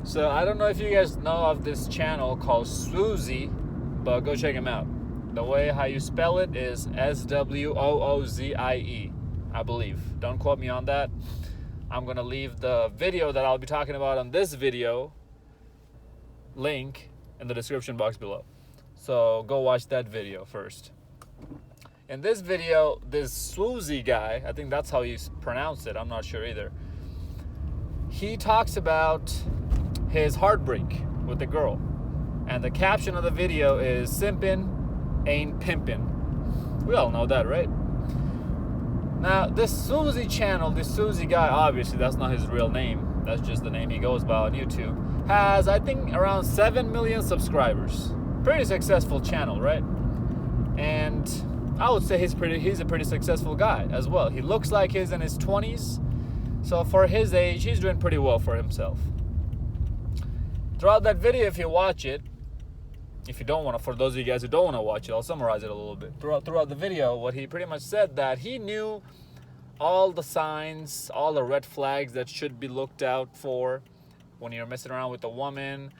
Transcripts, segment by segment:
So I don't know if you guys know of this channel called Swoozie, but go check him out. The way how you spell it is SWOOZIE, I believe. Don't quote me on that. I'm gonna leave the video that I'll be talking about on this video link in the description box below. So go watch that video first. In this video, this Swoozie guy, I think that's how you pronounce it, I'm not sure either. He talks about his heartbreak with the girl. And the caption of the video is "Simpin' ain't pimpin'." We all know that, right? Now, this Swoozie channel, this Swoozie guy, obviously that's not his real name. That's just the name he goes by on YouTube. Has, I think, around 7 million subscribers. Pretty successful channel, right? And I would say he's a pretty successful guy as well. He looks like he's in his 20s. So for his age, he's doing pretty well for himself. Throughout that video, if you watch it, if you don't want to, for those of you guys who don't want to watch it, I'll summarize it a little bit. Throughout the video, what he pretty much said that he knew all the signs, all the red flags that should be looked out for when you're messing around with a woman.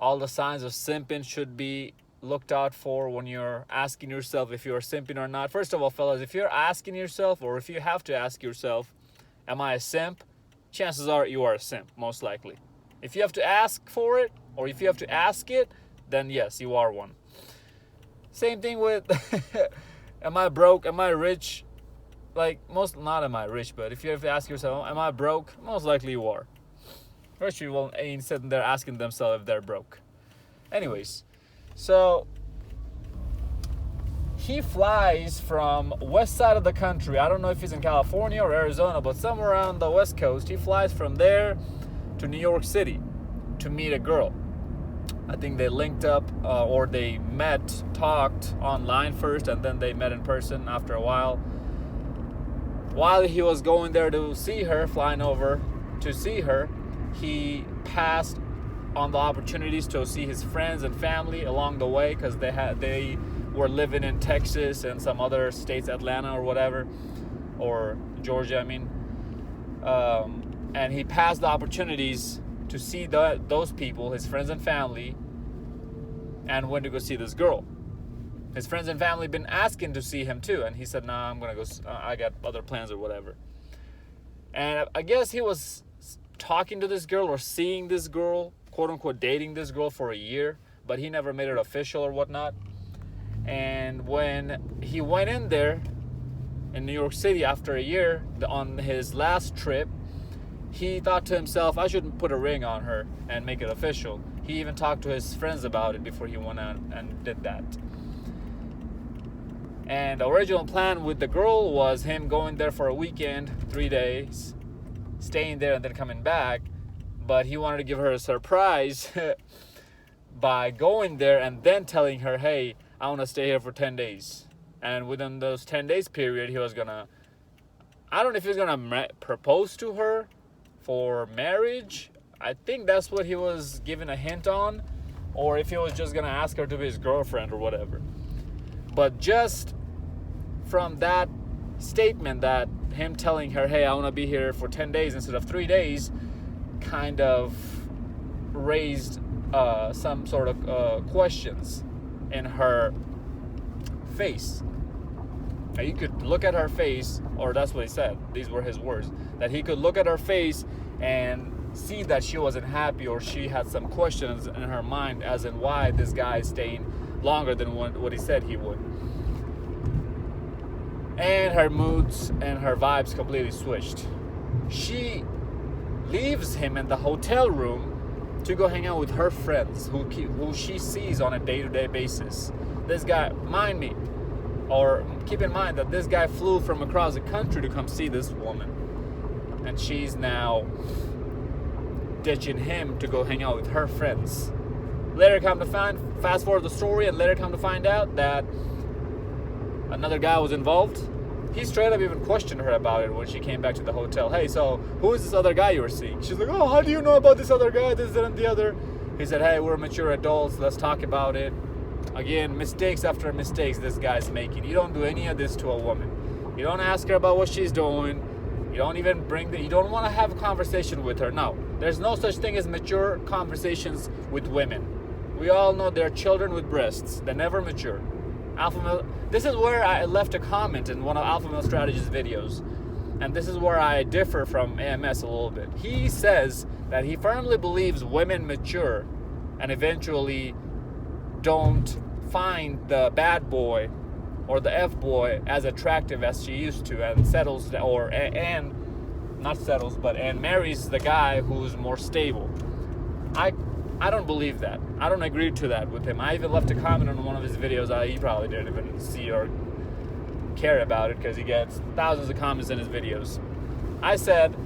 All the signs of simping should be looked out for when you're asking yourself if you're simping or not. First of all, fellas, if you're asking yourself, or if you have to ask yourself, am I a simp? Chances are you are a simp, most likely. If you have to ask for it, or if you have to ask it, then yes, you are one. Same thing with, am I broke? Am I rich? Like, not am I rich, but if you have to ask yourself, am I broke? Most likely you are. Rich people ain't sitting there asking themselves if they're broke. Anyways, so he flies from west side of the country. I don't know if he's in California or Arizona, but somewhere around the west coast. He flies from there to New York City to meet a girl. I think they linked up or they met, talked online first, and then they met in person after a while. While he was going there to see her, flying over to see her, he passed on the opportunities to see his friends and family along the way, because they were living in Texas and some other states, Atlanta or whatever, or Georgia, I mean. And he passed the opportunities to see those people, his friends and family, and went to go see this girl. His friends and family been asking to see him too, and he said, "Nah, I'm gonna go. I got other plans or whatever." And I guess he was talking to this girl or seeing this girl, quote unquote, dating this girl for a year, but he never made it official or whatnot. And when he went in there in New York City after a year on his last trip, he thought to himself, I shouldn't put a ring on her and make it official. He even talked to his friends about it before he went out and did that. And the original plan with the girl was him going there for a weekend, 3 days, staying there and then coming back. But he wanted to give her a surprise by going there and then telling her, hey, I want to stay here for 10 days. And within those 10 days period, he was gonna, I don't know if he was gonna propose to her for marriage. I think that's what he was giving a hint on, or if he was just gonna ask her to be his girlfriend or whatever. But just from that statement, that him telling her, hey, I want to be here for 10 days instead of 3 days, kind of raised some sort of questions in her face. Now, you could look at her face, or that's what he said, these were his words, that he could look at her face and see that she wasn't happy, or she had some questions in her mind as in why this guy is staying longer than what he said he would. And her moods and her vibes completely switched. She leaves him in the hotel room to go hang out with her friends who she sees on a day-to-day basis. This guy, keep in mind that this guy flew from across the country to come see this woman. And she's now ditching him to go hang out with her friends. Fast forward the story, and later come to find out that another guy was involved. He straight up even questioned her about it when she came back to the hotel. Hey, so who is this other guy you were seeing? She's like, oh, how do you know about this other guy, this, that, and the other? He said, hey, we're mature adults, let's talk about it. Again, mistakes after mistakes this guy's making. You don't do any of this to a woman. You don't ask her about what she's doing. You don't even you don't want to have a conversation with her. No. There's no such thing as mature conversations with women. We all know they're children with breasts. They never mature. Alpha male. This is where I left a comment in one of Alpha Male Strategies videos. And this is where I differ from AMS a little bit. He says that he firmly believes women mature and eventually don't find the bad boy or the F-boy as attractive as she used to, and settles, and marries the guy who's more stable. I don't believe that. I don't agree to that with him. I even left a comment on one of his videos. He probably didn't even see or care about it because he gets thousands of comments in his videos. I said,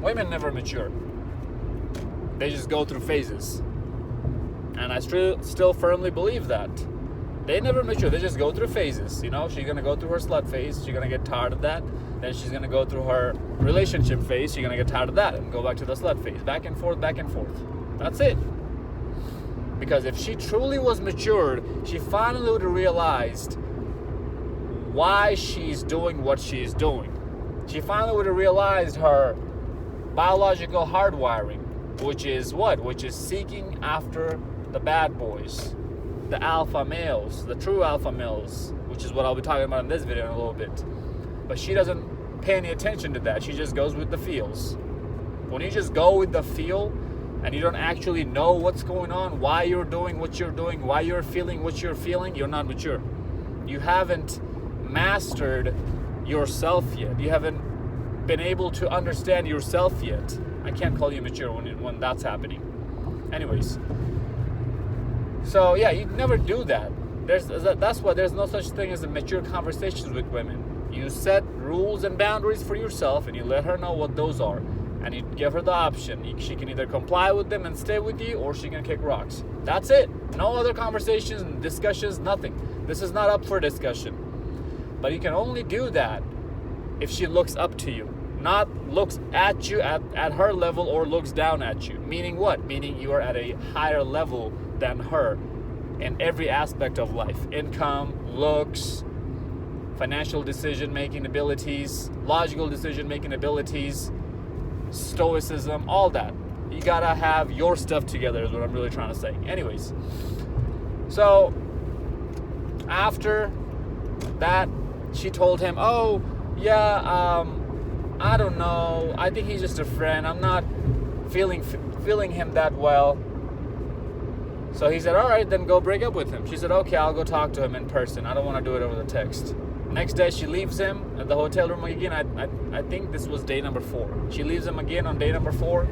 women never mature. They just go through phases. And I still firmly believe that. They never mature. They just go through phases. You know, she's going to go through her slut phase. She's going to get tired of that. Then she's going to go through her relationship phase. She's going to get tired of that and go back to the slut phase. Back and forth, back and forth. That's it. Because if she truly was matured, she finally would have realized why she's doing what she's doing. She finally would have realized her biological hardwiring, which is what? Which is seeking after the bad boys, the alpha males, the true alpha males, which is what I'll be talking about in this video in a little bit. But she doesn't pay any attention to that. She just goes with the feels. When you just go with the feel and you don't actually know what's going on, why you're doing what you're doing, why you're feeling what you're feeling, you're not mature. You haven't mastered yourself yet. You haven't been able to understand yourself yet. I can't call you mature when that's happening. Anyways. So yeah, you never do that. That's why there's no such thing as a mature conversations with women. You set rules and boundaries for yourself and you let her know what those are. And you give her the option. She can either comply with them and stay with you, or she can kick rocks. That's it. No other conversations, discussions, nothing. This is not up for discussion. But you can only do that if she looks up to you. Not looks at you at her level or looks down at you. Meaning what? Meaning you are at a higher level than her in every aspect of life. Income, looks, financial decision-making abilities, logical decision-making abilities, stoicism, all that. You gotta have your stuff together is what I'm really trying to say. Anyways, so after that, she told him, oh yeah, I don't know, I think he's just a friend, I'm not feeling him that well. So he said, all right, then go break up with him. She said, okay, I'll go talk to him in person, I don't want to do it over the text. Next day, she leaves him at the hotel room again. I think this was day number 4. She leaves him again on day number 4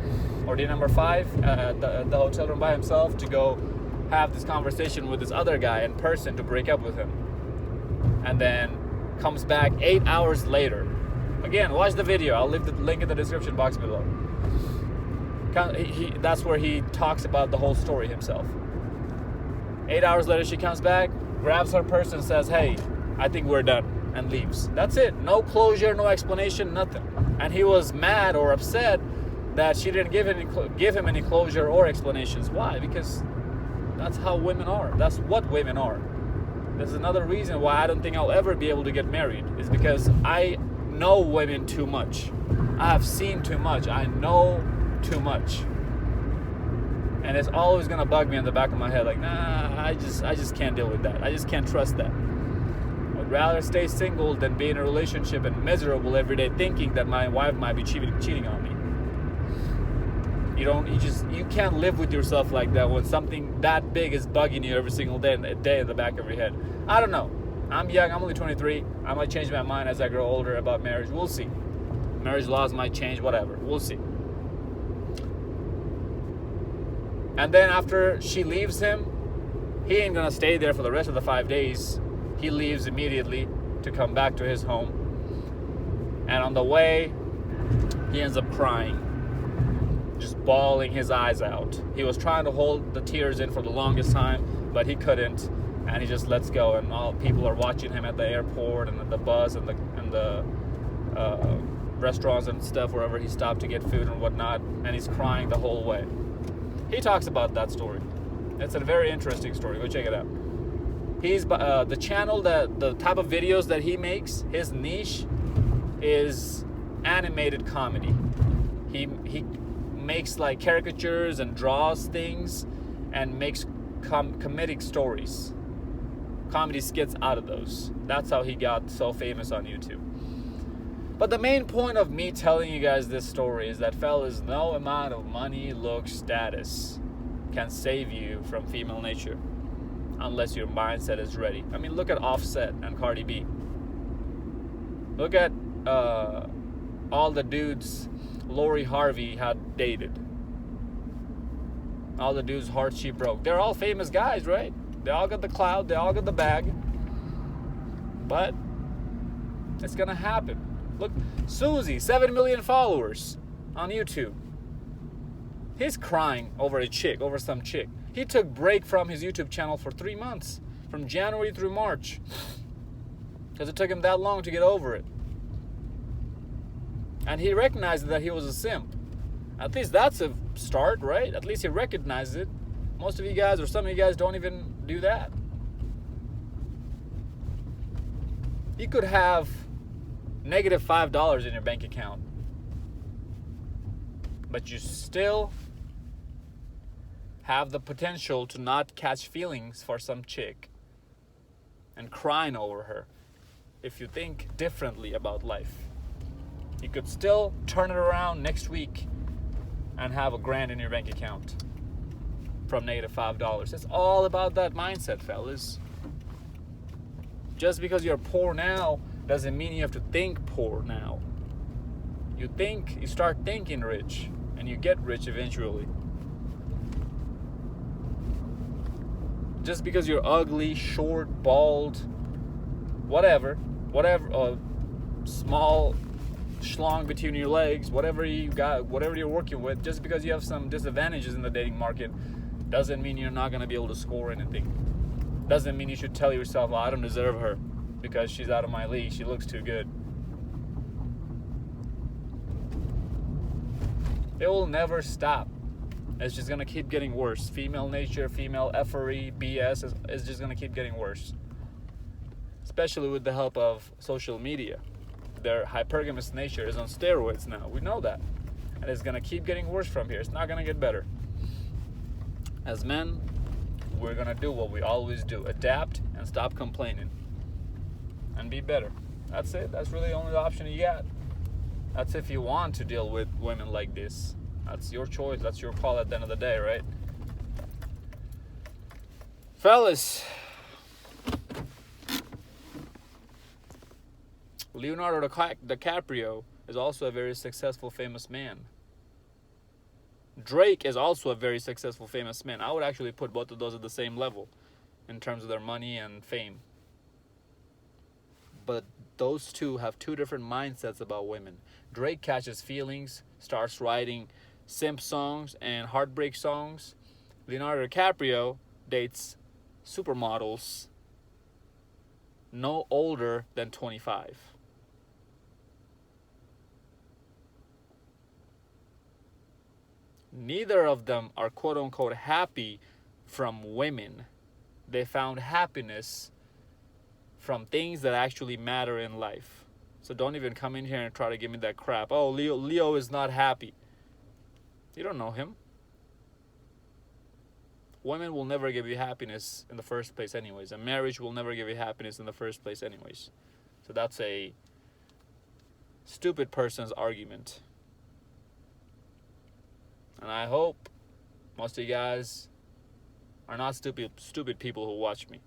or day number 5 at the hotel room by himself to go have this conversation with this other guy in person to break up with him. And then comes back 8 hours later. Again, watch the video. I'll leave the link in the description box below. That's where he talks about the whole story himself. 8 hours later, she comes back, grabs her purse and says, hey, I think we're done, and leaves. That's it. No closure, no explanation, nothing. And he was mad or upset that she didn't give him any closure or explanations. Why? Because that's how women are. That's what women are. There's another reason why I don't think I'll ever be able to get married, is because I know women too much. I have seen too much. I know too much. And it's always gonna bug me in the back of my head, like, nah, I just can't deal with that. I just can't trust that. I'd rather stay single than be in a relationship and miserable every day thinking that my wife might be cheating on me. You can't live with yourself like that when something that big is bugging you every single day in the back of your head. I don't know. I'm young, I'm only 23. I might change my mind as I grow older about marriage. We'll see. Marriage laws might change, whatever. We'll see. And then after she leaves him, he ain't gonna stay there for the rest of the 5 days. He leaves immediately to come back to his home. And on the way, he ends up crying, just bawling his eyes out. He was trying to hold the tears in for the longest time, but he couldn't, and he just lets go. And all people are watching him at the airport and at the bus and the restaurants and stuff, wherever he stopped to get food and whatnot, and he's crying the whole way. He talks about that story. It's a very interesting story. Go check it out. He's the channel, the type of videos that he makes, his niche is animated comedy. He makes like caricatures and draws things and makes comedic stories, comedy skits out of those. That's how he got so famous on YouTube. But the main point of me telling you guys this story is that, fellas, no amount of money, looks, status can save you from female nature unless your mindset is ready. I mean, look at Offset and Cardi B. Look at all the dudes Lori Harvey had dated. All the dudes' hearts she broke. They're all famous guys, right? They all got the clout, they all got the bag. But it's gonna happen. Look, Susie, 7 million followers on YouTube. He's crying over a chick, over some chick. He took break from his YouTube channel for 3 months, from January through March, because it took him that long to get over it. And he recognized that he was a simp. At least that's a start, right? At least he recognizes it. Most of you guys, or some of you guys, don't even do that. You could have negative $5 in your bank account, but you still have the potential to not catch feelings for some chick and crying over her if you think differently about life. You could still turn it around next week and have $1,000 in your bank account from negative $5. It's all about that mindset, fellas. Just because you're poor now doesn't mean you have to think poor now. You start thinking rich, and you get rich eventually. Just because you're ugly, short, bald, whatever, small schlong between your legs, whatever you got, whatever you're working with, just because you have some disadvantages in the dating market doesn't mean you're not going to be able to score anything. Doesn't mean you should tell yourself, oh, I don't deserve her because she's out of my league, she looks too good. It will never stop. It's just going to keep getting worse. Female nature, female effery, BS is just going to keep getting worse. Especially with the help of social media. Their hypergamous nature is on steroids now. We know that. And it's going to keep getting worse from here. It's not going to get better. As men, we're going to do what we always do. Adapt and stop complaining. And be better. That's it. That's really the only option you got. That's if you want to deal with women like this. That's your choice. That's your call at the end of the day, right? Fellas, Leonardo DiCaprio is also a very successful, famous man. Drake is also a very successful, famous man. I would actually put both of those at the same level in terms of their money and fame. But those two have two different mindsets about women. Drake catches feelings, starts writing simp songs and heartbreak songs. Leonardo DiCaprio dates supermodels no older than 25. Neither of them are quote-unquote happy from women. They found happiness from things that actually matter in life. So don't even come in here and try to give me that crap. Oh, Leo is not happy. You don't know him. Women will never give you happiness in the first place anyways. A marriage will never give you happiness in the first place anyways. So that's a stupid person's argument. And I hope most of you guys are not stupid people who watch me.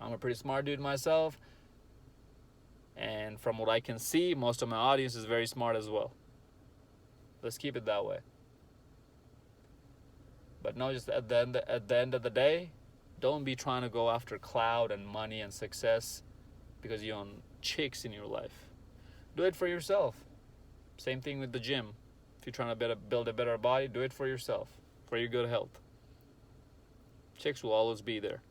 I'm a pretty smart dude myself. And from what I can see, most of my audience is very smart as well. Let's keep it that way. But no, just at the end of the day, don't be trying to go after clout and money and success because you own chicks in your life. Do it for yourself. Same thing with the gym. If you're trying to build a better body, do it for yourself, for your good health. Chicks will always be there.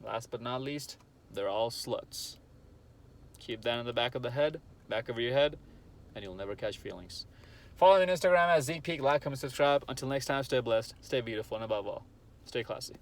Last but not least, they're all sluts. Keep that in the back of your head, and you'll never catch feelings. Follow me on Instagram at Zeekpeak. Like, comment, subscribe. Until next time, stay blessed, stay beautiful, and above all, stay classy.